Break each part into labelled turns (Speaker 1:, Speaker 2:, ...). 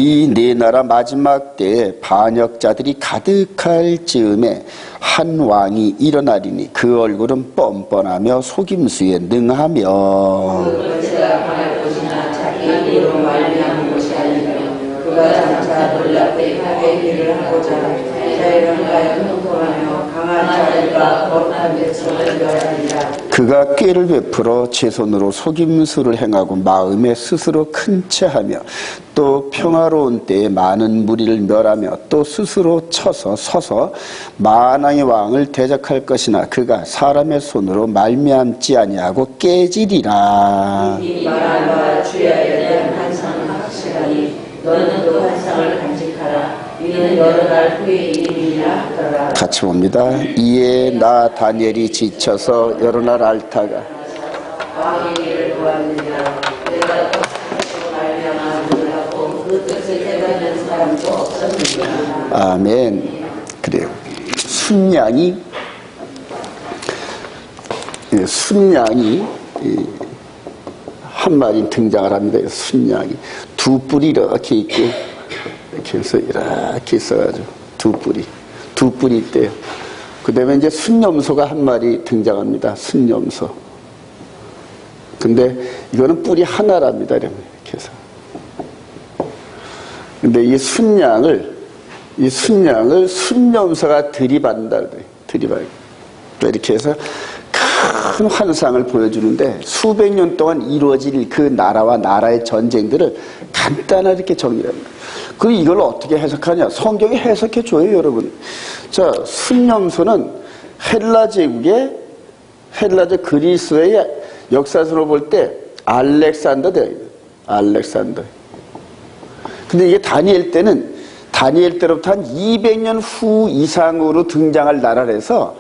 Speaker 1: 이 네 나라 마지막 때에 반역자들이 가득할 즈음에 한 왕이 일어나리니 그 얼굴은 뻔뻔하며 속임수에 능하며
Speaker 2: 그가 강할 것이나 자기 힘으로 말미암은 것이 아니며 그가 장차 놀랍게 하게 일을 하고자 자유를 하여 형통하며 강한 자들과 거룩한 백성을 멸하리라.
Speaker 1: 그가 꾀를 베풀어 제 손으로 속임수를 행하고 마음에 스스로 큰 체하며 또 평화로운 때에 많은 무리를 멸하며 또 스스로 서서 만왕의 왕을 대적할 것이나 그가 사람의 손으로 말미암지 아니하고 깨지리라.
Speaker 2: 이 말한 바 주야에 대한 환상은 확실하니 너는 그 환상을 간직하라. 이는 여러 날 후의 일임이라 하더라.
Speaker 1: 같이 봅니다. 이에 나 다니엘이 지쳐서 여러 날 앓다가
Speaker 2: 왕의 일을 보았느니라. 내가 또 말미암아 하고 그 뜻을 깨닫는 사람도 없었느니라.
Speaker 1: 아멘. 그래요. 순양이 한 마리 등장을 합니다. 순양이 두 뿔이 이렇게 있고 이렇게 해서 이렇게 있어가지고 두 뿔이 있대요. 그 다음에 이제 순염소가 한 마리 등장합니다. 순염소. 근데 이거는 뿔이 하나랍니다. 이렇게 해서. 근데 이 순양을 순염소가 들이받는다. 이렇게 해서 큰 환상을 보여주는데 수백 년 동안 이루어질 그 나라와 나라의 전쟁들을 간단하게 이렇게 정리합니다. 그리고 이걸 어떻게 해석하냐? 성경이 해석해줘요, 여러분. 자, 순염소는 헬라 제국의 그리스의 역사적으로 볼 때 알렉산더 대왕이에요. 알렉산더. 근데 이게 다니엘 때로부터 한 200년 후 이상으로 등장할 나라라서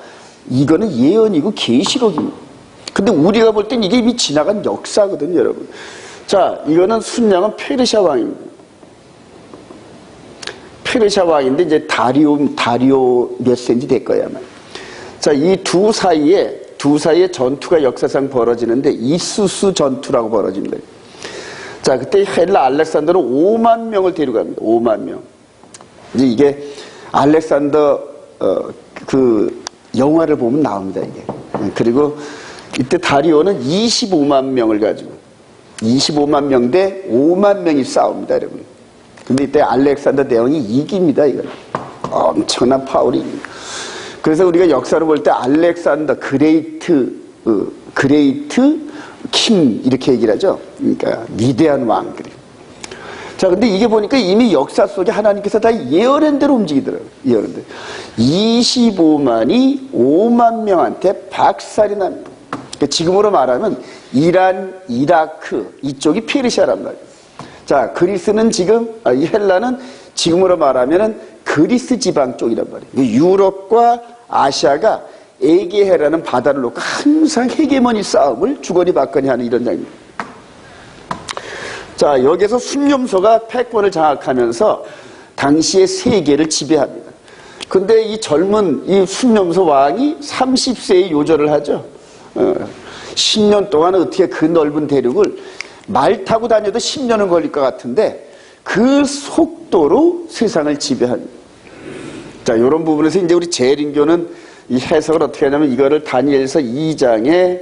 Speaker 1: 이거는 예언이고 계시록입니다. 근데 우리가 볼 땐 이게 이미 지나간 역사거든요, 여러분. 자, 이거는 순양은 페르시아 왕입니다. 페르시아 왕인데 이제 다리오 몇 세인지 될 거야, 아마. 자, 이 두 사이에 전투가 역사상 벌어지는데 이수스 전투라고 벌어집니다. 자, 그때 헬라 알렉산더는 5만 명을 데려갑니다. 5만 명. 이제 이게 알렉산더 그 영화를 보면 나옵니다, 이게. 그리고 이때 다리오는 25만 명을 가지고 25만 명 대 5만 명이 싸웁니다, 여러분. 근데 이때 알렉산더 대왕이 이깁니다, 이걸. 엄청난 파울이. 그래서 우리가 역사를 볼 때 알렉산더 그레이트 킹 이렇게 얘기를 하죠. 그러니까 위대한 왕. 자, 근데 이게 보니까 이미 역사 속에 하나님께서 다 예언한 대로 움직이더라고요. 예언한 대로. 25만이 5만 명한테 박살이 납니다. 그러니까 지금으로 말하면 이란, 이라크 이쪽이 페르시아란 말이에요. 자, 그리스는 지금, 이 헬라는 지금으로 말하면은 그리스 지방 쪽이란 말이에요. 유럽과 아시아가 에게해라는 바다를 놓고 항상 헤게모니 싸움을 주거니 받거니 하는 이런 장면. 자, 여기서 순염소가 패권을 장악하면서 당시의 세계를 지배합니다. 근데 이 젊은 이 순염소 왕이 30세에 요절을 하죠. 10년 동안 어떻게 그 넓은 대륙을 말 타고 다녀도 10년은 걸릴 것 같은데 그 속도로 세상을 지배합니다. 자, 이런 부분에서 이제 우리 재림교는 이 해석을 어떻게 하냐면 이거를 다니엘서 2장에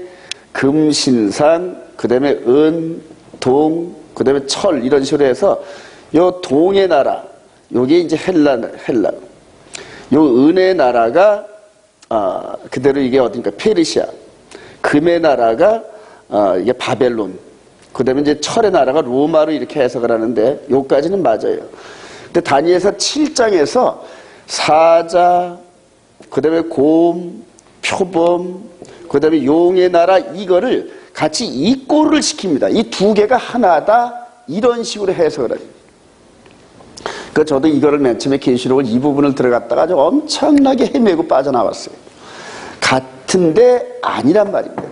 Speaker 1: 금신상, 그 다음에 은, 동, 그 다음에 철 이런 식으로 해서 요 동의 나라, 요게 이제 헬라. 요 은의 나라가 그대로 이게 어딘가 페르시아. 금의 나라가 이게 바벨론. 그 다음에 이제 철의 나라가 로마로 이렇게 해석을 하는데 요까지는 맞아요. 근데 다니엘서 7장에서 사자, 그 다음에 곰, 표범, 그 다음에 용의 나라 이거를 같이 이꼬를 시킵니다. 이 두 개가 하나다 이런 식으로 해석을 합니다. 그 저도 이거를 맨 처음에 계시록을 이 부분을 들어갔다가 아주 엄청나게 헤매고 빠져나왔어요. 같은데 아니란 말입니다.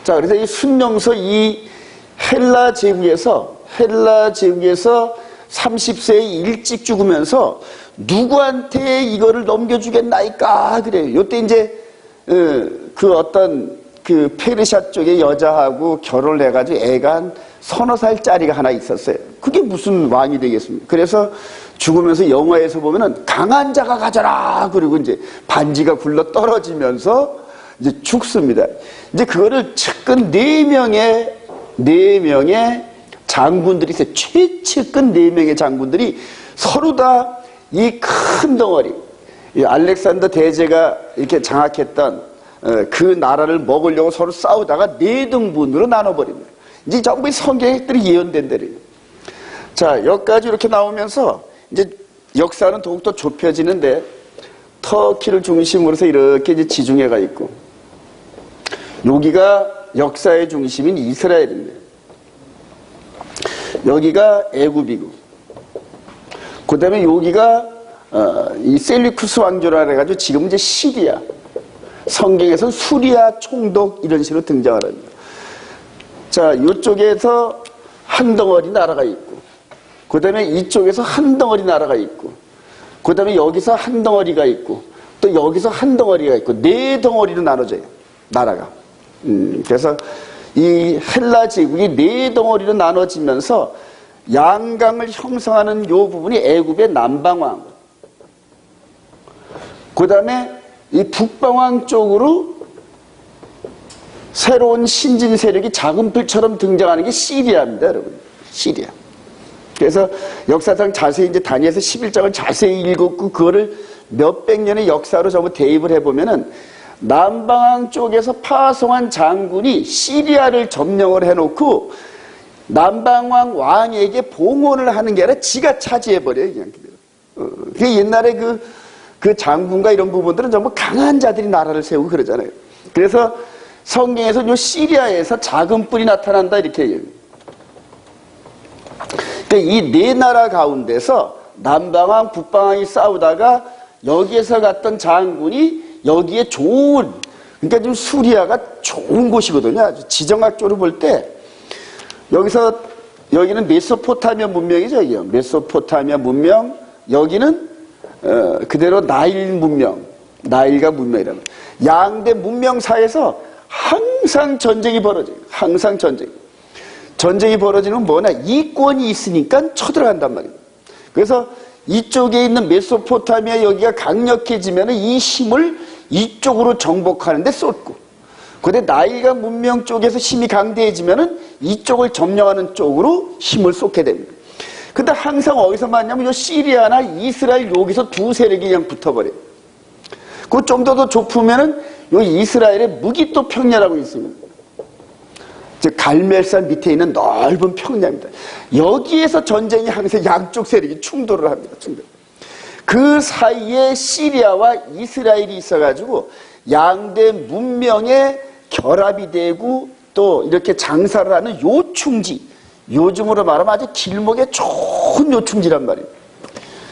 Speaker 1: 자, 그래서 이 순염소 이 헬라 제국에서 30세에 일찍 죽으면서 누구한테 이거를 넘겨주겠나이까 그래요. 요때 이제 그 어떤 그 페르시아 쪽의 여자하고 결혼을 해가지고 애가 한 서너 살짜리가 하나 있었어요. 그게 무슨 왕이 되겠습니까? 그래서 죽으면서 영화에서 보면은 강한 자가 가져라! 그리고 이제 반지가 굴러 떨어지면서 이제 죽습니다. 이제 그거를 측근 4명의 장군들이 있어요. 최측근 4명의 장군들이 서로 다 이 큰 덩어리, 이 알렉산더 대제가 이렇게 장악했던 그 나라를 먹으려고 서로 싸우다가 4등분으로 나눠버립니다. 이제 전부 성경들이 예언된 대로. 자, 여기까지 이렇게 나오면서 이제 역사는 더욱더 좁혀지는데 터키를 중심으로서 이렇게 이제 지중해가 있고 여기가 역사의 중심인 이스라엘입니다. 여기가 애굽이고 그 다음에 여기가 이 셀리쿠스 왕조라 해가지고 지금 이제 시리아, 성경에서는 수리아 총독 이런 식으로 등장을 합니다. 자, 이쪽에서 한 덩어리 나라가 있고 그 다음에 이쪽에서 한 덩어리 나라가 있고 그 다음에 여기서 한 덩어리가 있고 또 여기서 한 덩어리가 있고 4덩어리로 나눠져요, 나라가. 그래서 이 헬라 제국이 4덩어리로 나눠지면서 양강을 형성하는 요 부분이 애굽의 남방왕, 그 다음에 이 북방왕 쪽으로 새로운 신진 세력이 자금풀처럼 등장하는 게 시리아입니다, 여러분. 시리아. 그래서 역사상 자세히 이제 다니엘서 11장을 자세히 읽었고 그거를 몇백 년의 역사로 전부 대입을 해보면은 남방왕 쪽에서 파송한 장군이 시리아를 점령을 해놓고 남방왕 왕에게 봉헌을 하는 게 아니라 지가 차지해버려요, 그냥. 그 옛날에 그 장군과 이런 부분들은 전부 강한 자들이 나라를 세우고 그러잖아요. 그래서 성경에서 요 시리아에서 작은 뿔이 나타난다, 이렇게 얘기해요. 그러니까 이 4나라 가운데서 남방왕, 북방왕이 싸우다가 여기에서 갔던 장군이 여기에 좋은, 그러니까 지금 수리아가 좋은 곳이거든요. 아주 지정학적으로 볼 때 여기는 메소포타미아 문명이죠. 여기요. 메소포타미아 문명. 여기는 그대로 나일 문명, 나일과 문명이라는 양대 문명사에서 항상 전쟁이 벌어져요. 항상 전쟁이 벌어지는 뭐냐, 이권이 있으니까 쳐들어간단 말이에요. 그래서 이쪽에 있는 메소포타미아 여기가 강력해지면 이 힘을 이쪽으로 정복하는데 쏟고, 근데 나일강 문명 쪽에서 힘이 강대해지면은 이쪽을 점령하는 쪽으로 힘을 쏟게 됩니다. 근데 항상 어디서 맞냐면 요 시리아나 이스라엘 여기서 두 세력이 그냥 붙어버려요. 그 좀 더 좁으면은 요 이스라엘의 무기토 평야라고 있습니다. 즉 갈멜산 밑에 있는 넓은 평야입니다. 여기에서 전쟁이 항상 양쪽 세력이 충돌을 합니다. 그 사이에 시리아와 이스라엘이 있어가지고 양대 문명의 결합이 되고 또 이렇게 장사를 하는 요충지, 요즘으로 말하면 아주 길목에 좋은 요충지란 말이에요.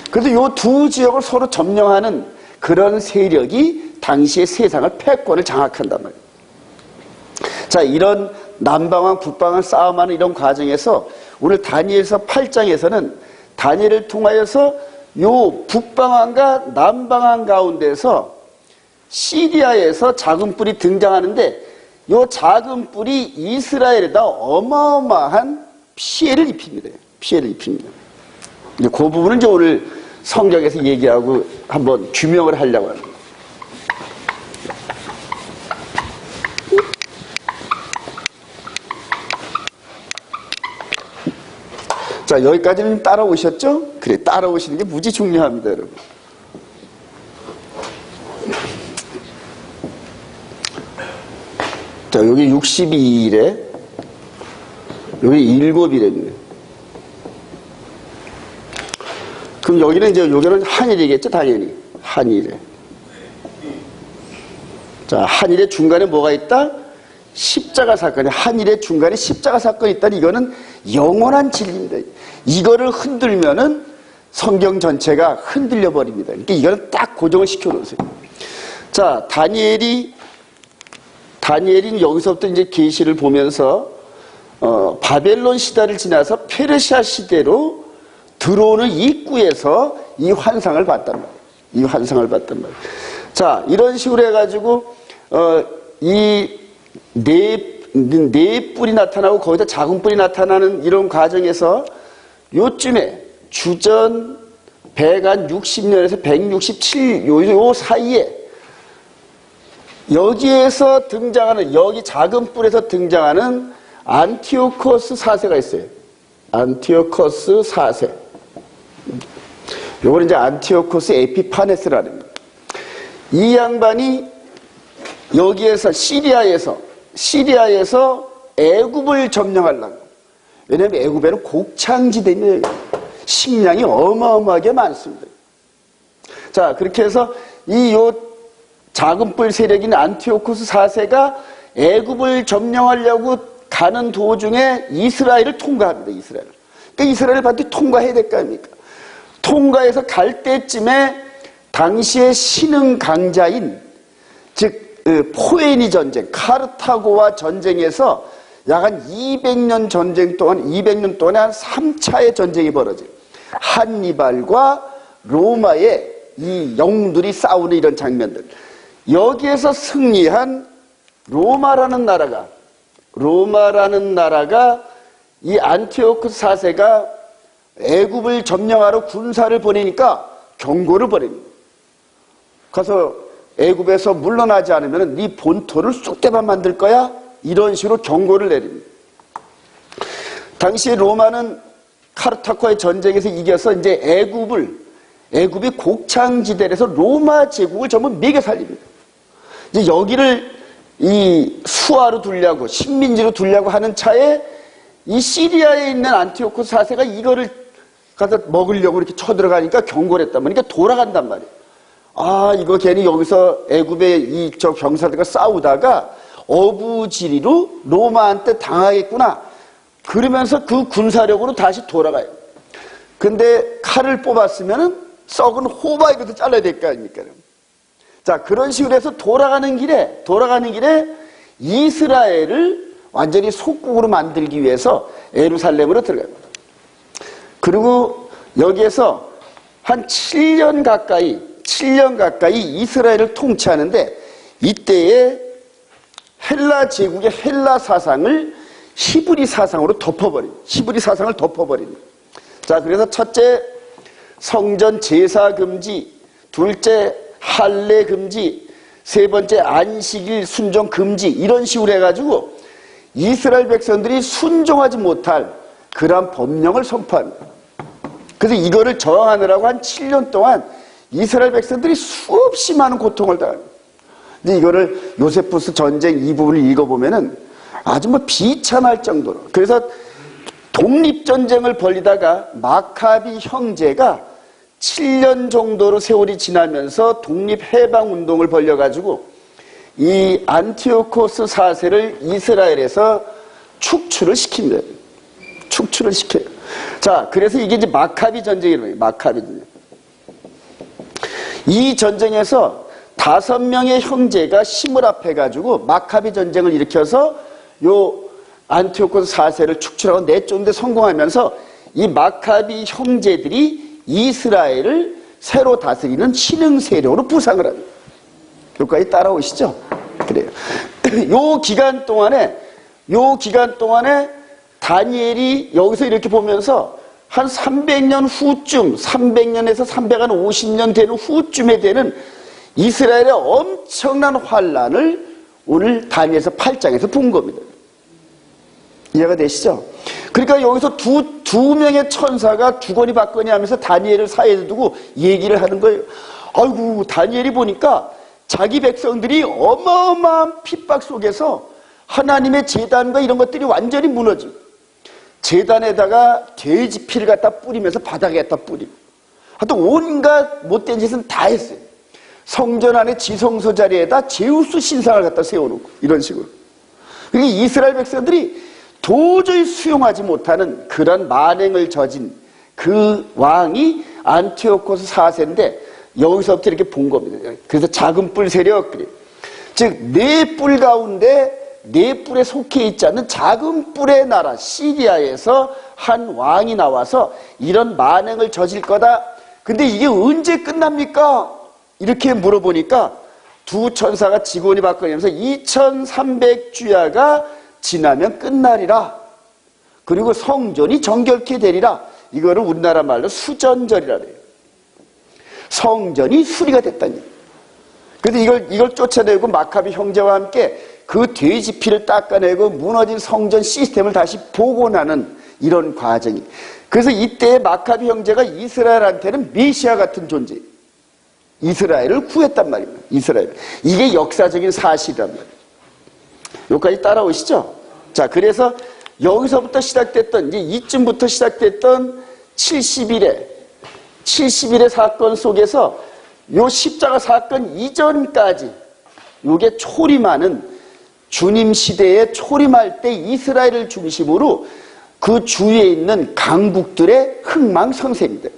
Speaker 1: 그래서 요 두 지역을 서로 점령하는 그런 세력이 당시의 세상을 패권을 장악한단 말이에요. 자, 이런 남방왕 북방왕 싸움하는 이런 과정에서 오늘 다니엘서 8장에서는 다니엘을 통하여서 요 북방왕과 남방왕 가운데서 시리아에서 작은 뿔이 등장하는데 요 작은 뿔이 이스라엘에다 어마어마한 피해를 입힙니다. 이제 그 부분은 이제 오늘 성경에서 얘기하고 한번 규명을 하려고 하는 거예요. 자, 여기까지는 따라오셨죠? 그래, 따라오시는 게 무지 중요합니다, 여러분. 자, 여기 62일에, 여기 7일입니다. 그럼 여기는 이제, 여기는 한일이겠죠, 당연히. 한일에. 자, 한일의 중간에 뭐가 있다? 십자가 사건이, 한일의 중간에 십자가 사건이 있다니 이거는 영원한 진리입니다. 이거를 흔들면은 성경 전체가 흔들려 버립니다. 그러니까 이거는 딱 고정을 시켜 놓으세요. 자, 다니엘이 여기서부터 이제 계시를 보면서 바벨론 시대를 지나서 페르시아 시대로 들어오는 입구에서 이 환상을 봤단 말이에요. 자, 이런 식으로 해가지고 이 네 뿔이 나타나고 거기다 작은 뿔이 나타나는 이런 과정에서 요쯤에 주전 160년에서 167 요 사이에 여기에서 등장하는 여기 작은 뿔에서 등장하는 안티오코스 4세가 있어요. 안티오코스 4세. 요거는 이제 안티오코스 에피파네스라는 거예요. 이 양반이 여기에서 시리아에서 애굽을 점령하려고. 왜냐하면 애굽에는 곡창지대입니다. 식량이 어마어마하게 많습니다. 자, 그렇게 해서 요 작은 뿔 세력인 안티오코스 4세가 애굽을 점령하려고 가는 도중에 이스라엘을 통과합니다. 이스라엘을. 그러니까 이스라엘을 반드시 통과해야 될 거 아닙니까? 통과해서 갈 때쯤에 당시의 신흥 강자인 즉 포에니 전쟁, 카르타고와 전쟁에서 약 한 200년 전쟁 동안 200년 동안에 한 3차의 전쟁이 벌어져요. 한니발과 로마의 이 영들이 싸우는 이런 장면들. 여기에서 승리한 로마라는 나라가 이 안티오코스 4세가 애굽을 점령하러 군사를 보내니까 경고를 벌입니다. 가서 애굽에서 물러나지 않으면 네 본토를 쑥대밭 만들 거야? 이런 식으로 경고를 내립니다. 당시에 로마는 카르타코의 전쟁에서 이겨서 이제 애굽이 곡창지대에서 로마 제국을 전부 매겨 살립니다. 이제 여기를 이 수하로 두려고 식민지로 두려고 하는 차에 이 시리아에 있는 안티오코스 4세가 이거를 가서 먹으려고 이렇게 쳐들어가니까 경고를 했단 말이에요. 그러니까 돌아간단 말이에요. 아, 이거 괜히 여기서 애굽의 저 병사들과 싸우다가 어부지리로 로마한테 당하겠구나. 그러면서 그 군사력으로 다시 돌아가요. 근데 칼을 뽑았으면은 썩은 호박이라도 잘라야 될 거 아닙니까? 자, 그런 식으로 해서 돌아가는 길에 이스라엘을 완전히 속국으로 만들기 위해서 예루살렘으로 들어갑니다. 그리고 여기에서 한 7년 가까이 이스라엘을 통치하는데 이때에 헬라 제국의 헬라 사상을 히브리 사상을 덮어버립니다. 자, 그래서 첫째 성전 제사 금지, 둘째 할례 금지, 세 번째 안식일 순종 금지, 이런 식으로 해가지고 이스라엘 백성들이 순종하지 못할 그러한 법령을 선포합니다. 그래서 이거를 저항하느라고 한 7년 동안 이스라엘 백성들이 수없이 많은 고통을 당합니다. 근데 이거를 요세푸스 전쟁 이 부분을 읽어보면은 아주 비참할 정도로. 그래서 독립전쟁을 벌이다가 마카비 형제가 7년 정도로 세월이 지나면서 독립해방운동을 벌여가지고 이 안티오코스 4세를 이스라엘에서 축출을 시킵니다. 축출을 시켜요. 자, 그래서 이게 이제 마카비 전쟁이라고 해요. 마카비 전쟁. 이 전쟁에서 5명의 형제가 힘을 합해가지고 마카비 전쟁을 일으켜서 요 안티오코스 4세를 축출하고 내쫓는데 성공하면서 이 마카비 형제들이 이스라엘을 새로 다스리는 신흥 세력으로 부상을 합니다. 여기까지 따라오시죠? 그래요. 요 기간 동안에 다니엘이 여기서 이렇게 보면서 한 300년 후쯤, 300년에서 350년 되는 후쯤에 되는 이스라엘의 엄청난 환란을 오늘 다니엘서 8장에서 본 겁니다. 이해가 되시죠? 그러니까 여기서 두 명의 천사가 주거니 받거니 하면서 다니엘을 사이에 두고 얘기를 하는 거예요. 아이고, 다니엘이 보니까 자기 백성들이 어마어마한 핍박 속에서 하나님의 제단과 이런 것들이 완전히 무너지고 제단에다가 돼지 피를 갖다 뿌리면서 바닥에 갖다 뿌리고 하여튼 온갖 못된 짓은 다 했어요. 성전 안에 지성소 자리에다 제우스 신상을 갖다 세워놓고 이런 식으로. 그러니까 이스라엘 백성들이 도저히 수용하지 못하는 그런 만행을 저진 그 왕이 안티오코스 4세인데 여기서부터 이렇게 본 겁니다. 그래서 작은 뿔 세력, 즉 네 뿔 가운데 네 뿔에 속해 있지 않는 작은 뿔의 나라 시리아에서 한 왕이 나와서 이런 만행을 저질 거다. 근데 이게 언제 끝납니까? 이렇게 물어보니까 두 천사가 지곤이 바꿔내면서 2300주야가 지나면 끝나리라. 그리고 성전이 정결케 되리라. 이거를 우리나라 말로 수전절이라 그래요. 성전이 수리가 됐다는 얘기예요. 그래서 이걸 쫓아내고 마카비 형제와 함께 그 돼지 피를 닦아내고 무너진 성전 시스템을 다시 복원하는 이런 과정이. 그래서 이때 마카비 형제가 이스라엘한테는 메시아 같은 존재예요. 이스라엘을 구했단 말입니다. 이스라엘. 이게 역사적인 사실이란 말이에요. 여기까지 따라오시죠? 자, 그래서 여기서부터 시작됐던, 이제 이쯤부터 시작됐던 70일의 사건 속에서 요 십자가 사건 이전까지 요게 초림하는 주님 시대에 초림할 때 이스라엘을 중심으로 그 주위에 있는 강국들의 흥망성쇠입니다.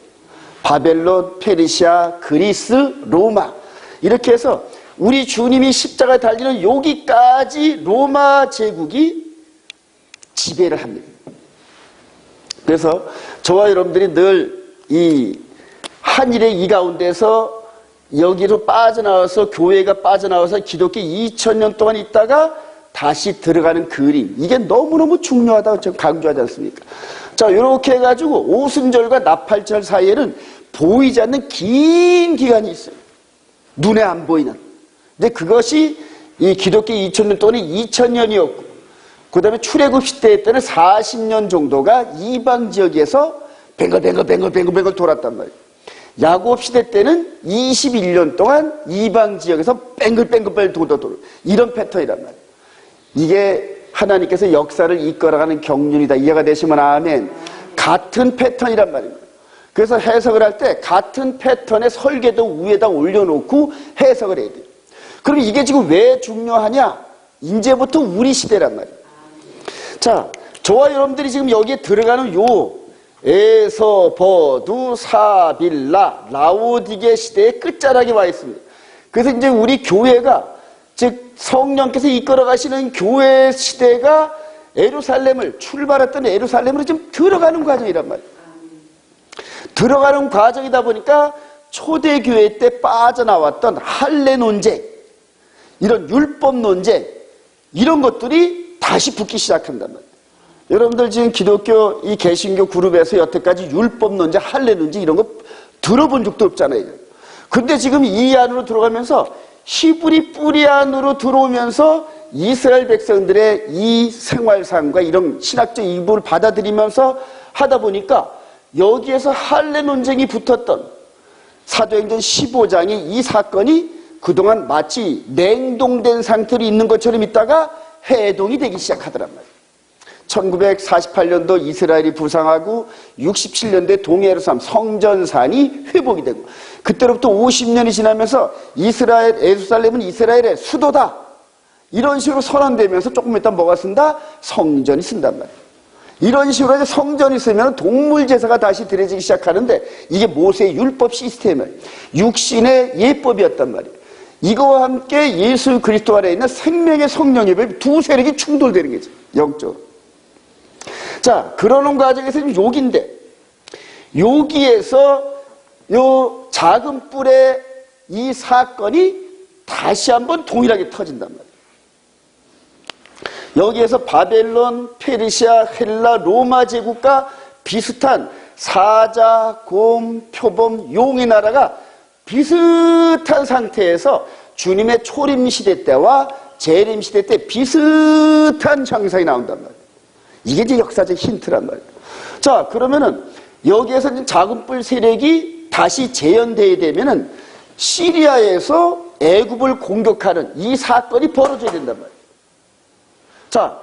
Speaker 1: 바벨론, 페르시아, 그리스, 로마 이렇게 해서 우리 주님이 십자가에 달리는 여기까지 로마 제국이 지배를 합니다. 그래서 저와 여러분들이 늘 이 한일의 이 가운데서 여기로 빠져나와서 교회가 빠져나와서 기독교 2000년 동안 있다가 다시 들어가는 그림, 이게 너무너무 중요하다고 제가 강조하지 않습니까? 자, 이렇게 해가지고 오순절과 나팔절 사이에는 보이지 않는 긴 기간이 있어요. 눈에 안 보이는. 근데 그것이 이 기독교 2000년 동안이 2000년이었고, 그 다음에 출애굽 시대 때는 40년 정도가 이방 지역에서 뱅글뱅글 돌았단 말이에요. 야곱 시대 때는 21년 동안 이방 지역에서 뱅글뱅글 돌아 이런 패턴이란 말이에요. 이게 하나님께서 역사를 이끌어가는 경륜이다. 이해가 되시면 아멘. 같은 패턴이란 말입니다. 그래서 해석을 할 때 같은 패턴의 설계도 위에다 올려놓고 해석을 해야 돼요. 그럼 이게 지금 왜 중요하냐? 이제부터 우리 시대란 말이에요. 자, 저와 여러분들이 지금 여기에 들어가는 요 에서버두 사빌라 라오디게 시대의 끝자락에 와 있습니다. 그래서 이제 우리 교회가, 즉 성령께서 이끌어 가시는 교회 시대가 예루살렘을, 출발했던 예루살렘으로 지금 들어가는 과정이란 말이에요. 들어가는 과정이다 보니까 초대교회 때 빠져나왔던 할례 논쟁, 이런 율법 논쟁, 이런 것들이 다시 붙기 시작한단 말이에요. 여러분들 지금 기독교 이 개신교 그룹에서 여태까지 율법 논쟁, 할례 논쟁 이런 거 들어본 적도 없잖아요. 근데 지금 이 안으로 들어가면서 히브리 뿌리 안으로 들어오면서 이스라엘 백성들의 이 생활상과 이런 신학적 이부를 받아들이면서 하다 보니까 여기에서 할례 논쟁이 붙었던 사도행전 15장의 이 사건이 그동안 마치 냉동된 상태로 있는 것처럼 있다가 해동이 되기 시작하더란 말이에요. 1948년도 이스라엘이 부상하고 67년도에 동예루살렘 성전산이 회복이 되고, 그때로부터 50년이 지나면서 예루살렘은 이스라엘의 수도다, 이런 식으로 선언되면서 조금 있다 뭐가 쓴다? 성전이 쓴단 말이에요. 이런 식으로 이제 성전이 쓰면 동물 제사가 다시 드려지기 시작하는데, 이게 모세의 율법 시스템이에요. 육신의 예법이었단 말이에요. 이거와 함께 예수 그리스도 안에 있는 생명의 성령 예법이 두 세력이 충돌되는 거죠, 영적으로. 자, 그러는 과정에서 지금 여기인데, 여기에서 요 작은 뿔의 이 사건이 다시 한번 동일하게 터진단 말이에요. 여기에서 바벨론, 페르시아, 헬라, 로마 제국과 비슷한 사자, 곰, 표범, 용의 나라가 비슷한 상태에서 주님의 초림 시대 때와 재림 시대 때 비슷한 형상이 나온단 말이에요. 이게 이제 역사적 힌트란 말이에요. 자, 그러면은 여기에서 작은 뿔 세력이 다시 재현되게 되면은 시리아에서 애굽을 공격하는 이 사건이 벌어져야 된단 말이에요. 자,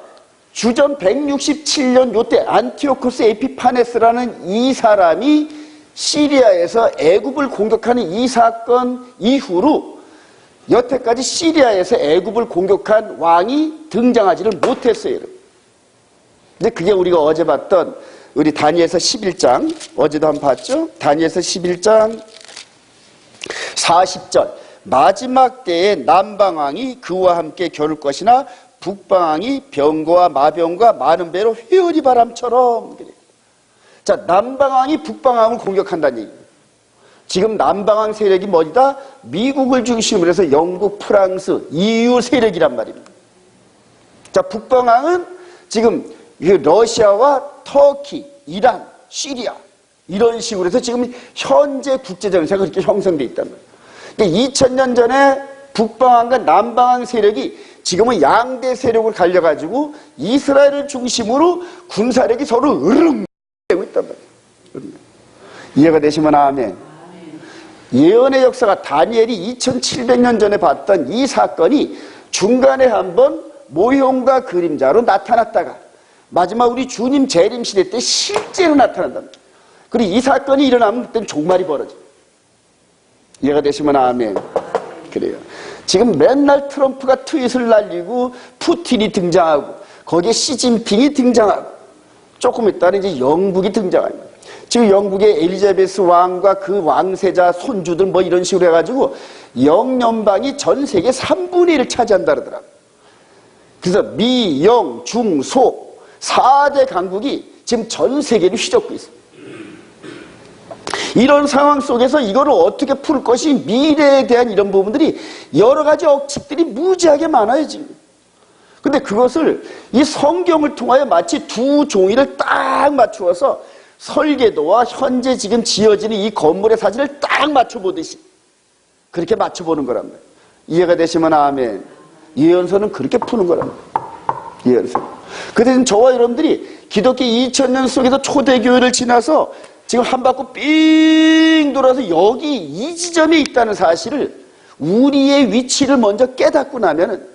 Speaker 1: 주전 167년 요때 안티오코스 에피파네스라는 이 사람이 시리아에서 애굽을 공격하는 이 사건 이후로 여태까지 시리아에서 애굽을 공격한 왕이 등장하지를 못했어요, 여러분. 근데 그게 우리가 어제 봤던 우리 다니엘서 11장, 어제도 한번 봤죠? 다니엘서 11장 40절. 마지막 때에 남방왕이 그와 함께 겨룰 것이나 북방왕이 병거와 마병과 많은 배로 회오리 바람처럼. 자, 남방왕이 북방왕을 공격한다는 얘기예요. 지금 남방한 세력이 뭐다? 미국을 중심으로 해서 영국, 프랑스, EU 세력이란 말입니다. 자, 북방항은 지금 러시아와 터키, 이란, 시리아 이런 식으로 해서 지금 현재 국제정세가 그렇게 형성되어 있단 말이에요. 그러니까 2000년 전에 북방항과 남방항 세력이 지금은 양대 세력을 갈려가지고 이스라엘을 중심으로 군사력이 서로 으르렁 되고 있단 말이에요. 이해가 되시면 아멘. 예언의 역사가 다니엘이 2700년 전에 봤던 이 사건이 중간에 한번 모형과 그림자로 나타났다가 마지막 우리 주님 재림 시대 때 실제로 나타난다. 그리고 이 사건이 일어나면 그때는 종말이 벌어져. 이해가 되시면 아멘. 그래요. 지금 맨날 트럼프가 트윗을 날리고 푸틴이 등장하고 거기에 시진핑이 등장하고 조금 있다는 이제 영국이 등장합니다. 지금 영국의 엘리자베스 왕과 그 왕세자 손주들 뭐 이런 식으로 해가지고 영연방이 전 세계 3분의 1을 차지한다 그러더라고요. 그래서 미, 영, 중, 소 4대 강국이 지금 전 세계를 휘젓고 있어요. 이런 상황 속에서 이거를 어떻게 풀 것이 미래에 대한 이런 부분들이 여러 가지 억측들이 무지하게 많아요, 지금. 근데 그것을 이 성경을 통하여 마치 두 종이를 딱 맞추어서 설계도와 현재 지금 지어지는 이 건물의 사진을 딱 맞춰보듯이 그렇게 맞춰보는 거란 말이에요. 이해가 되시면 아멘. 예언서는 그렇게 푸는 거란 말이에요. 예언서. 그래서 저와 여러분들이 기독교 2000년 속에서 초대교회를 지나서 지금 한 바퀴 삥 돌아서 여기 이 지점에 있다는 사실을 우리의 위치를 먼저 깨닫고 나면은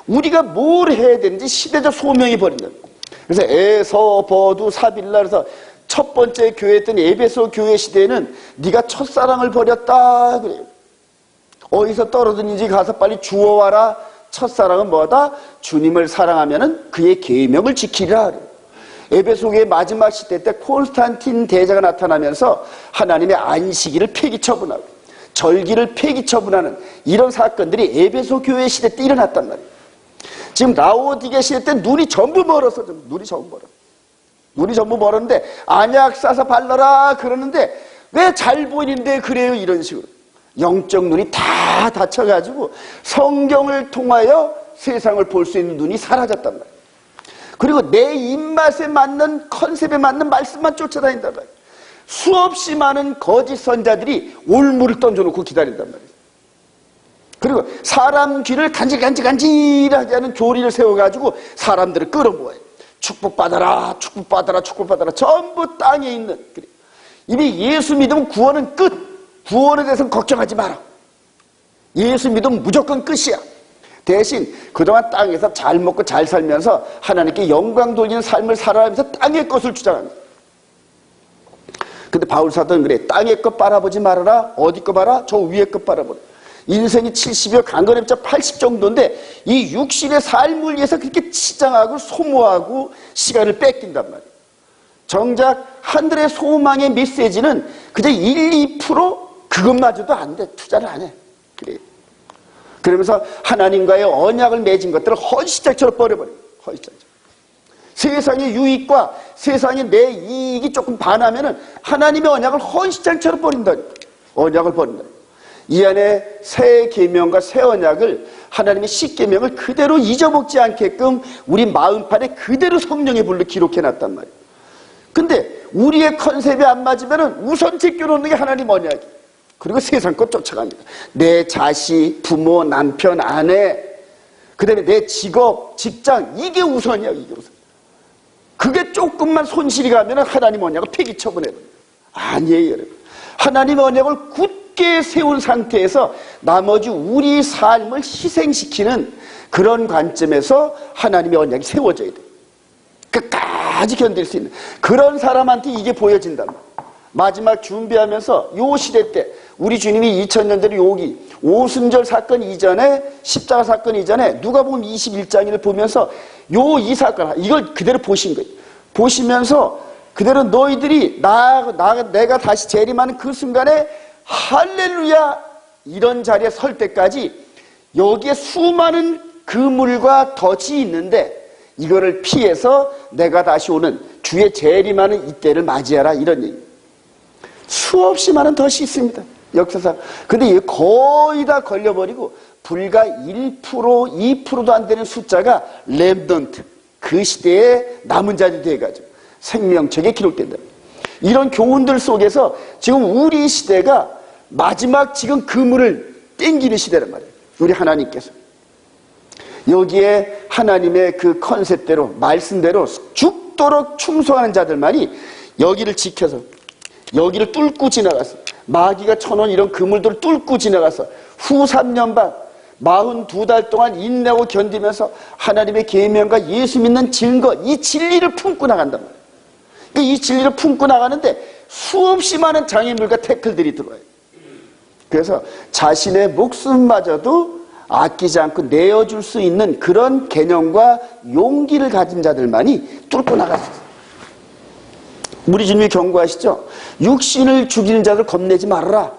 Speaker 1: 우리가 뭘 해야 되는지 시대적 소명이 버린다. 그래서 에서, 버두, 사빌라 그래서 첫 번째 교회였던 에베소 교회 시대에는 네가 첫사랑을 버렸다 그래요. 어디서 떨어졌는지 가서 빨리 주워와라. 첫사랑은 뭐다? 주님을 사랑하면은 그의 계명을 지키라 그래요. 에베소교의 마지막 시대 때 콘스탄틴 대제가 나타나면서 하나님의 안식일을 폐기 처분하고 절기를 폐기 처분하는 이런 사건들이 에베소 교회 시대 때 일어났단 말이에요. 지금 라오디게 시대 때 눈이 전부 멀어서 눈이 전부 멀었는데 안약 싸서 발라라 그러는데 왜 잘 보이는데 그래요 이런 식으로 영적 눈이 다 닫혀가지고 성경을 통하여 세상을 볼 수 있는 눈이 사라졌단 말이에요. 그리고 내 입맛에 맞는 컨셉에 맞는 말씀만 쫓아다닌단 말이에요. 수없이 많은 거짓 선자들이 올무를 던져놓고 기다린단 말이에요. 그리고 사람 귀를 간질간질간질하게 하는 교리를 세워가지고 사람들을 끌어모아요. 축복받아라 축복받아라 축복받아라 전부 땅에 있는 그래. 이미 예수 믿으면 구원은 끝. 구원에 대해서는 걱정하지 마라. 예수 믿으면 무조건 끝이야. 대신 그동안 땅에서 잘 먹고 잘 살면서 하나님께 영광 돌리는 삶을 살아가면서 땅의 것을 주장합니다. 근데 바울 사도는 그래. 땅의 것 바라보지 말아라. 어디 것 봐라? 저 위의 것 바라보라. 인생이 70여 강건해봤자 80 정도인데 이 육신의 삶을 위해서 그렇게 치장하고 소모하고 시간을 뺏긴단 말이에요. 정작 하늘의 소망의 메시지는 그저 1, 2% 그것마저도 안 돼. 투자를 안 해. 그래. 그러면서 하나님과의 언약을 맺은 것들을 헌시장처럼 버려버려요. 헌시장처럼. 세상의 유익과 세상의 내 이익이 조금 반하면은 하나님의 언약을 헌시장처럼 버린다니까. 언약을 버린다. 이 안에 새 계명과 새 언약을 하나님의 십계명을 그대로 잊어먹지 않게끔 우리 마음판에 그대로 성령의 불로 기록해놨단 말이에요. 근데 우리의 컨셉에 안 맞으면은 우선 제껴놓는 게 하나님 언약이에요. 그리고 세상 것 쫓아갑니다. 내 자식, 부모, 남편, 아내, 그 다음에 내 직업, 직장, 이게 우선이야, 이게 우선. 그게 조금만 손실이 가면 하나님 언약을 폐기 처분해버려요. 아니에요, 여러분. 하나님 언약을 굳게 세운 상태에서 나머지 우리 삶을 희생시키는 그런 관점에서 하나님의 언약이 세워져야 돼요. 끝까지 견딜 수 있는 그런 사람한테 이게 보여진단 말이에요. 마지막 준비하면서 요 시대 때 우리 주님이 2000년 전에 여기 오순절 사건 이전에 십자가 사건 이전에 누가복음 21장을 보면서 이 사건 이걸 그대로 보신 거예요. 보시면서 그대로 너희들이 내가 다시 재림하는 그 순간에 할렐루야 이런 자리에 설 때까지 여기에 수많은 그물과 덫이 있는데 이거를 피해서 내가 다시 오는 주의 재림하는 이때를 맞이하라 이런 얘기입니다. 수없이 많은 덫이 있습니다. 역사상. 근데 이게 거의 다 걸려버리고 불과 1%, 2%도 안 되는 숫자가 렘넌트, 그 시대에 남은 자들이 돼가지고 생명책에 기록된다. 이런 교훈들 속에서 지금 우리 시대가 마지막 지금 그물을 땡기는 시대란 말이에요. 우리 하나님께서. 여기에 하나님의 그 컨셉대로, 말씀대로 죽도록 충성하는 자들만이 여기를 지켜서, 여기를 뚫고 지나가서, 마귀가 쳐놓은 이런 그물들을 뚫고 지나가서 후 3년 반 42달 동안 인내하고 견디면서 하나님의 계명과 예수 믿는 증거, 이 진리를 품고 나간단 말이에요. 이 진리를 품고 나가는데 수없이 많은 장애물과 태클들이 들어와요. 그래서 자신의 목숨마저도 아끼지 않고 내어줄 수 있는 그런 개념과 용기를 가진 자들만이 뚫고 나갈 수 있어요. 우리 주님이 경고하시죠. 육신을 죽이는 자들 겁내지 말아라.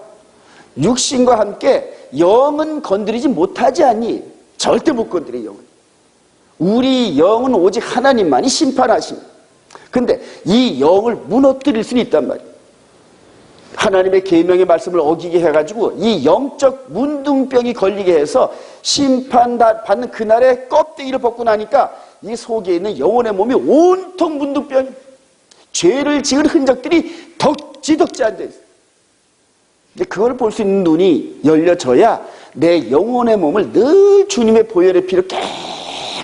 Speaker 1: 육신과 함께 영은 건드리지 못하지 않니? 절대 못 건드려, 영은. 우리 영은 오직 하나님만이 심판하십니다. 근데 이 영을 무너뜨릴 수는 있단 말이에요. 하나님의 계명의 말씀을 어기게 해가지고 이 영적 문둥병이 걸리게 해서 심판받는 그날에 껍데기를 벗고 나니까 이 속에 있는 영혼의 몸이 온통 문둥병이, 죄를 지은 흔적들이 덕지덕지 앉아있어요. 근데 그걸 볼 수 있는 눈이 열려져야 내 영혼의 몸을 늘 주님의 보혈의 피로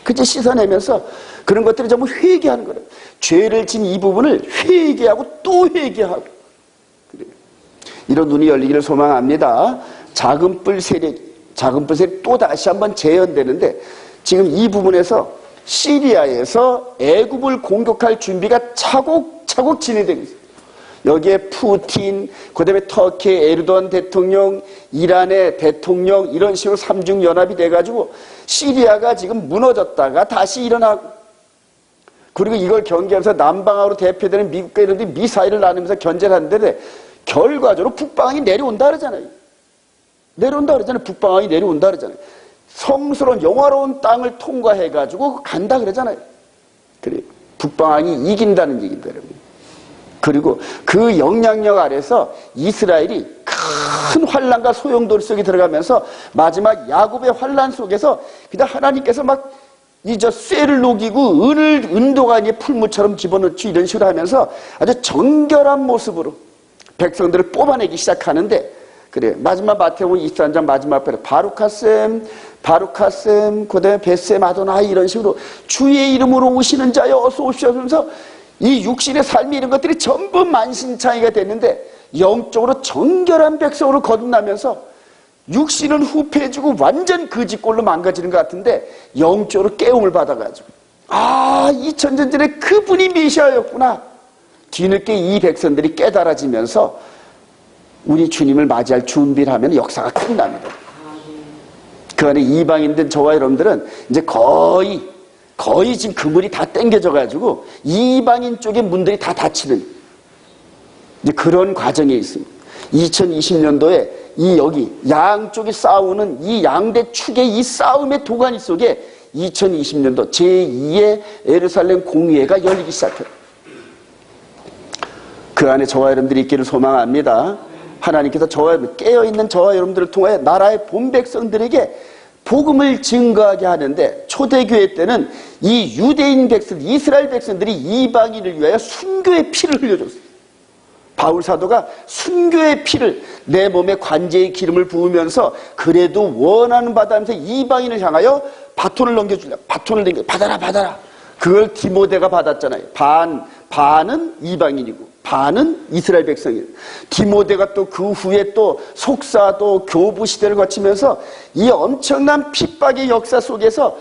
Speaker 1: 깨끗이 씻어내면서 그런 것들을 전부 회개하는 거예요. 죄를 진 이 부분을 회개하고 또 회개하고. 그래요. 이런 눈이 열리기를 소망합니다. 작은 뿔 세력이 또 다시 한번 재현되는데 지금 이 부분에서 시리아에서 애굽을 공격할 준비가 차곡차곡 진행되고 있어요. 여기에 푸틴, 그 다음에 터키 에르도안 대통령, 이란의 대통령, 이런 식으로 삼중연합이 돼가지고 시리아가 지금 무너졌다가 다시 일어나고, 그리고 이걸 경계하면서 남방으로 대표되는 미국과 이런 데 미사일을 나누면서 견제를 하는데 결과적으로 북방이 내려온다 그러잖아요. 북방이 내려온다 그러잖아요. 성스러운 영화로운 땅을 통과해가지고 간다 그러잖아요. 그래요. 북방이 이긴다는 얘기입니다, 여러분. 그리고 그 영향력 아래서 이스라엘이 큰 환란과 소용돌이 속에 들어가면서 마지막 야곱의 환란 속에서 그냥 하나님께서 막 쇠를 녹이고 은도가 풀무처럼 집어넣지 이런 식으로 하면서 아주 정결한 모습으로 백성들을 뽑아내기 시작하는데, 그래 마지막 마태복음 23장 마지막 편에 바루카셈, 그 다음에 벳셈 아도나이 이런 식으로 주의 이름으로 오시는 자여 어서 오시면서 이 육신의 삶이 이런 것들이 전부 만신창이가 됐는데 영적으로 정결한 백성으로 거듭나면서 육신은 후패해지고 완전 거짓골로 망가지는 것 같은데 영적으로 깨움을 받아가지고 2000년 전에 그분이 메시아였구나. 뒤늦게 이 백성들이 깨달아지면서 우리 주님을 맞이할 준비를 하면 역사가 끝납니다. 그 안에 이방인들 저와 여러분들은 이제 거의 지금 그물이 다 땡겨져가지고 이방인 쪽의 문들이 다 닫히는 이제 그런 과정에 있습니다. 2020년도에 여기 양쪽이 싸우는 이 양대 축의 이 싸움의 도가니 속에 2020년도 제2의 예루살렘 공의회가 열리기 시작해요. 그 안에 저와 여러분들이 있기를 소망합니다. 하나님께서 깨어있는 저와 여러분들을 통하여 나라의 본 백성들에게 복음을 증거하게 하는데, 초대교회 때는 이 유대인 백성, 이스라엘 백성들이 이방인을 위하여 순교의 피를 흘려줬어요. 바울 사도가 순교의 피를 내 몸에 관제의 기름을 부으면서 그래도 원하는 바다 하면서 이방인을 향하여 바톤을 넘겨주려. 받아라. 그걸 디모데가 받았잖아요. 반은 이방인이고 반은 이스라엘 백성이에요. 디모데가 또 그 후에 또 속사도 교부 시대를 거치면서 이 엄청난 핍박의 역사 속에서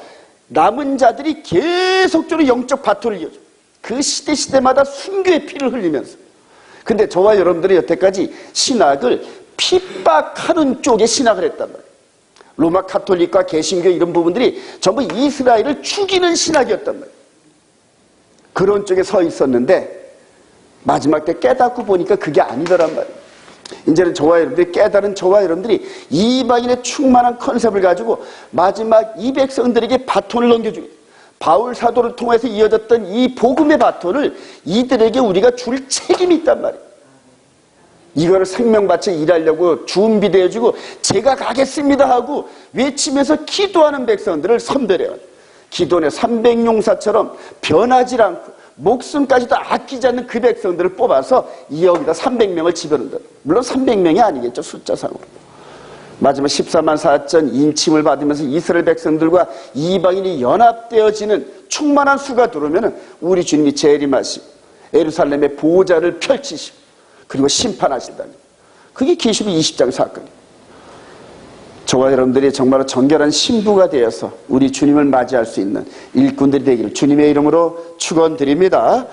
Speaker 1: 남은 자들이 계속적으로 영적 바톤을 이어줘. 그 시대마다 순교의 피를 흘리면서. 근데 저와 여러분들이 여태까지 신학을 핍박하는 쪽에 신학을 했단 말이에요. 로마 카톨릭과 개신교 이런 부분들이 전부 이스라엘을 죽이는 신학이었단 말이에요. 그런 쪽에 서 있었는데 마지막 때 깨닫고 보니까 그게 아니더란 말이에요. 이제는 저와 여러분들이 깨달은 저와 여러분들이 이방인의 충만한 컨셉을 가지고 마지막 이 백성들에게 바톤을 넘겨주기, 바울 사도를 통해서 이어졌던 이 복음의 바톤을 이들에게 우리가 줄 책임이 있단 말이에요. 이거를 생명바쳐 일하려고 준비되어주고 제가 가겠습니다 하고 외치면서 기도하는 백성들을 선별해요. 기도원의 300용사처럼 변하지 않고 목숨까지도 아끼지 않는 그 백성들을 뽑아서 여기다 300명을 집어넣는다. 물론 300명이 아니겠죠, 숫자상으로. 마지막 14만 4천 인침을 받으면서 이스라엘 백성들과 이방인이 연합되어지는 충만한 수가 들어오면 우리 주님이 재림하시고 예루살렘의 보좌를 펼치시고 그리고 심판하신다는, 그게 계시록 20장 사건이에요. 저와 여러분들이 정말로 정결한 신부가 되어서 우리 주님을 맞이할 수 있는 일꾼들이 되기를 주님의 이름으로 축원드립니다.